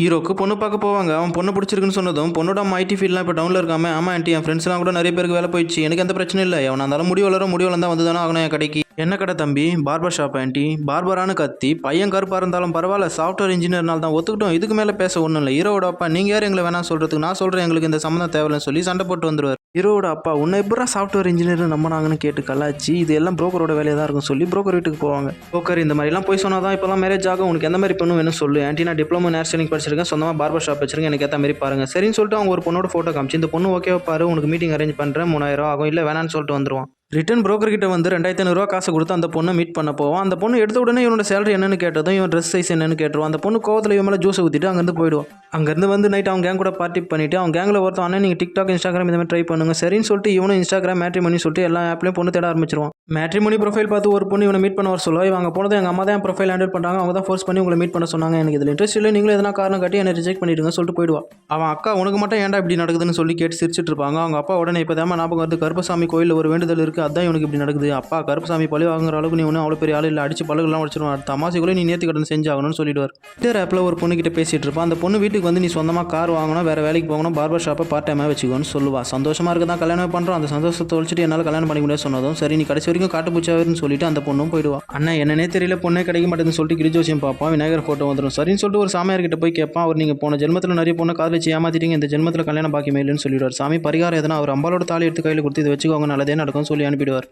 ஹீரோக்கு பொண்ணு பார்க்க போவாங்க. அவன் பொண்ணு பிடிச்சிருக்குன்னு சொன்னதும், பொண்ணோட அம்மா ஐடி ஃபீல்ட்லாம் இப்போ டவுன்ல இருக்காம, ஆமா ஆன்ட்டி என் ஃப்ரெண்ட்ஸ்லாம் கூட நிறைய பேருக்கு வேலை போயிடுச்சு. எனக்கு எந்த பிரச்சனையும் இல்ல. எவனா இருந்தாலும் முடி வளரும், முடி வளர்ந்தா வந்து தானே ஆகணும் என் கடைக்கு. என்ன கடை தம்பி? Barber shop anti. பார்பரானு கத்தி, பையன் கருப்பா இருந்தாலும் பரவாயில்ல, சாஃப்ட்வேர் இன்ஜினியர்னால தான் ஒத்துக்கிட்டோம். இதுக்கு மேலே பேச ஒன்றும் இல்லை. ஹீரோட அப்பா நீங்க யார் எங்களை வேணாம் சொல்றதுக்கு? நான் சொல்றேன் எங்களுக்கு இந்த சம்மந்தம் தேவையில்லைன்னு சொல்லி சண்டை போட்டு வந்துருவார். ஹீரோட அப்பா உன்னை எப்படா சாஃப்ட்வேர் இன்ஜினியர் நம்பினாங்கன்னு கேட்டு கலாச்சி, இது எல்லாம் புரோக்கரோட வேலையாக தான் இருக்கும் சொல்லி புரோக்கர் வீட்டுக்கு போவாங்க. புரோக்கர் இந்த மாதிரிலாம் போய் சொன்னால் தான் இப்போலாம் மேரேஜ் ஆகும். உனக்கு எந்த மாதிரி பொண்ணு வேணும் சொல்லு ஆன்ட்டி. நான் டிப்ளமோ ஹேர் ஸ்டைலிங் படிச்சிருக்கேன், சொந்தமாக பார்பர் ஷாப் வச்சிருக்கேன், எனக்கு ஏற்ற மாதிரி பாருங்க. சரின்னு சொல்லிட்டு அவங்க ஒரு பொண்ணோட ஃபோட்டோ காமிச்சு, இந்த பொண்ணு ஓகேவா பாரு, உனக்கு மீட்டிங் அரேஞ்ச் பண்ணுறேன், 3000 ஆகும், இல்லை வேணான்னு சொல்லிட்டு வந்துருவான். ரிட்டன் புரோக்கர் கிட்ட வந்து 2500 காசு கொடுத்து அந்த பொண்ணை மீட் பண்ண போவான். அந்த பொண்ணு எடுத்த உடனே இவனோட சேலரி என்னன்னு கேட்டதும் இவன் ட்ரெஸ் சைஸ் என்னன்னு கேட்டுருவான். அந்த பொண்ணு கோவத்தில் இவன் மேலே ஜூஸை ஊற்றிட்டு அங்கேருந்து போயிடுவான். அங்கேருந்து வந்து நைட் அவன் கேங் கூட பார்ட்டி பண்ணிவிட்டு அவன் கேங்கில் ஒருத்தன் அண்ணன் நீங்கள் டிக்டாக் இன்ஸ்டாகிராம் இந்த மாதிரி ட்ரை பண்ணுங்க. சரின்னு சொல்லிட்டு இவனும் இன்ஸ்டாகிராம் மேட்ரிமோனி சொல்லிட்டு எல்லா ஆப்லையும் பொண்ணு தேட ஆரம்பிச்சிருவான். மேட்ரிமோனி ப்ரொஃபைல் பார்த்து ஒரு பொண்ணு இவனை மீட் பண்ண வர சொல்லுவா. இவங்க போனது எங்கள் அம்மா தான் ப்ரொஃபைல் ஹேண்டில் பண்ணுறாங்க, அவங்க தான் ஃபோர்ஸ் பண்ணி உங்களை மீட் பண்ண சொன்னாங்க, எனக்கு இதில் இன்ட்ரெஸ்ட் இல்லை, நீங்களும் எதனா காரணம் காட்டி என்னை ரிஜெக்ட் பண்ணிடுங்க சொல்லிட்டு போயிடுவான். அவன் அக்கா உனக்கு மட்டும் ஏன்டா இப்படி நடக்குதுன்னு சொல்லி கேட்டு சிரிச்சிட்டு இருப்பாங்க. அவங்க அப்பா உடனே இப்போ தான் ஞாபகம் வருது, கருப்பசாமி கோயிலில் ஒரு வேண்டுதல் இருக்குது, அதான் இவனுக்கு இப்படி நடக்குது. அப்பா கருப்பசாமி பழி வாங்குற அளவுக்கு நீ ஒன்றும் அவ்வளோ பெரிய ஆள் இல்லை, அடிச்சு பழகெல்லாம் உடச்சிருவான், அடுத்த அமாசைக்குள்ளே நீ நேர்த்தி கடன் செஞ்சாகணும்னு சொல்லிடுவார். ட்விட்டர் ஆப்பில் ஒரு பொண்ணு கிட்ட பேசிட்டு இருப்பான். அந்த பொண்ணு வீட்டுக்கு வந்து நீ சொந்தமாக கார் வாங்கணும், வேறு வேலைக்கு போகணும், பார்பர் ஷாப்பை பார்ட் டைமாக வச்சுக்கோன்னு சொல்லுவா. சந்தோஷமாக இருக்க தான் கல்யாணம் பண்ணுறோம், அந்த சந்தோஷத்தை ஒழிச்சிட்டு என்னால் கல்யாணம் பண்ணி முடியாது சொன்னதும், சரி நீ கடைசி வரைக்கும் காட்டுப்பூச்சாவதுன்னு சொல்லிட்டு அந்த பொண்ணும் போயிடுவா. அண்ணா என்னன்னே தெரியல, பொண்ணே கிடைக்க மாட்டேன்னு சொல்லிட்டு கிரிஜோசியம் பார்ப்பான். விநாயகர் ஃபோட்டோ வந்துடும். சரின்னு சொல்லிட்டு ஒரு சாமியார் கிட்ட போய் கேட்பான். அவர் நீங்கள் போன ஜென்மத்தில் நிறைய பொண்ணை காதல் வச்சு ஏமாத்திட்டீங்க, இந்த ஜென்மத்தில் கல்யாணம் பாக்கி இல்லைன்னு சொல்லிடுவார். சாமி பரிகாரம் எதனா அவர் அம்பாலோட தாலி எடுத்து கையில் கொடுத்து இதை வச்சுக்கோங்க நல்லதே நடக்கும்னு சொல்லி அனுப்பிடுவார்.